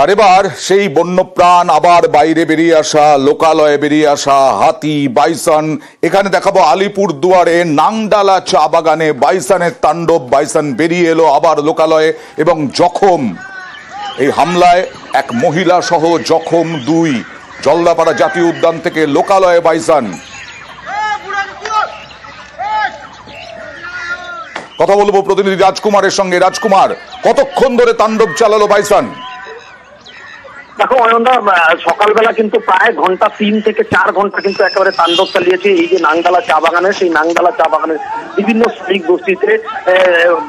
আর এবার সেই বন্যপ্রাণ আবার বাইরে বেরিয়ে আসা, লোকালয়ে বেরিয়ে আসা হাতি, বাইসন। এখানে দেখাবো আলিপুরদুয়ারে নাংডালা চা বাগানে বাইসনের তাণ্ডব। বাইসন বেরিয়ে এলো আবার লোকালয়ে এবং জখম। এই হামলায় এক মহিলা সহ জখম 2। জলদাপাড়া জাতীয় উদ্যান থেকে লোকালয়ে বাইসন। কথা বলবো প্রতিনিধি রাজকুমারের সঙ্গে। রাজকুমার, কতক্ষণ ধরে তাণ্ডব চালালো বাইসন? দেখো অয়নদা, সকালবেলা কিন্তু প্রায় ঘন্টা 3 থেকে 4 ঘন্টা কিন্তু একেবারে তাণ্ডব চালিয়েছে এই যে নাংডালা চা বাগানে। সেই নাংডালা চা বাগানের বিভিন্ন শ্রমিক বস্তিতে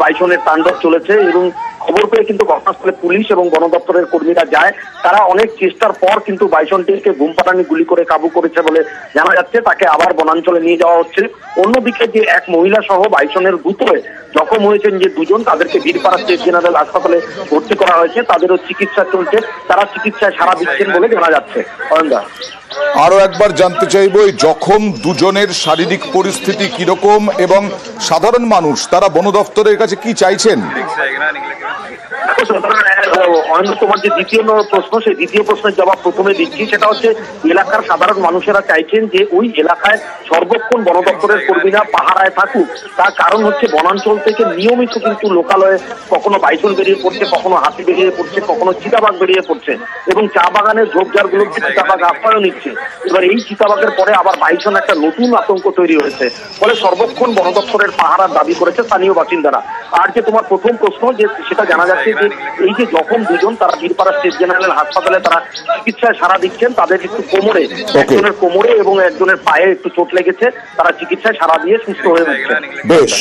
বাইসনের তাণ্ডব চলেছে এবং খবর পেয়ে কিন্তু ঘটনাস্থলে পুলিশ এবং বন দপ্তরের কর্মীরা যায়। তারা অনেক চেষ্টার পর কিন্তু বাইসনটিকে ঘুমপাড়ানি গুলি করে কাবু করেছে বলে জানা যাচ্ছে। তাকে আবার বনাঞ্চলে নিয়ে যাওয়া হচ্ছে। অন্যদিকে যে এক মহিলা সহ বাইসনের গুতোয় জখম হয়েছেন যে 2 জন, তাদেরকে বীরপাড়া স্টেট জেনারেল হাসপাতালে ভর্তি করা হয়েছে। তাদেরও চিকিৎসা চলছে, তারা চিকিৎসায় সাড়া দিচ্ছেন বলে জানা যাচ্ছে। অয়নদা, আরো একবার জানতে চাইবো, এই জখম 2 জনের শারীরিক পরিস্থিতি কিরকম এবং সাধারণ মানুষ তারা বন দপ্তরের কাছে কি চাইছেন? তোমার যে দ্বিতীয় প্রশ্ন, সেই দ্বিতীয় প্রশ্নের জবাব প্রথমে দিচ্ছি। সেটা হচ্ছে এলাকার সাধারণ মানুষেরা চাইছেন যে ওই এলাকায় সর্বক্ষণ বন দপ্তরের কর্মীরা পাহারায় থাকুক। তার কারণ হচ্ছে বনাঞ্চল থেকে নিয়মিত কিন্তু লোকালয়ে কখনো বাইসন বেরিয়ে পড়ছে, কখনো হাতি বেরিয়ে পড়ছে, কখনো চিতাবাঘ বেরিয়ে পড়ছে এবং চা বাগানের ঝোপঝাড়গুলোকে চিতাবাঘ আশ্রয় নিচ্ছে। এবার এই চিতাবাঘের পরে আবার বাইসন একটা নতুন আতঙ্ক তৈরি হয়েছে। ফলে সর্বক্ষণ বন দপ্তরের পাহারার দাবি করেছে স্থানীয় বাসিন্দারা। আর যে তোমার প্রথম প্রশ্ন, যে সেটা জানা যাচ্ছে যে এই যে জখম 2 জন, তারা বীরপাড়া স্টেট জেনারেল হাসপাতালে তারা চিকিৎসায় সাড়া দিচ্ছেন। তাদের একটু কোমরে, একজনের কোমরে এবং একজনের পায়ে একটু চোট লেগেছে। তারা চিকিৎসায় সাড়া দিয়ে সুস্থ হয়ে উঠছে। বেশ।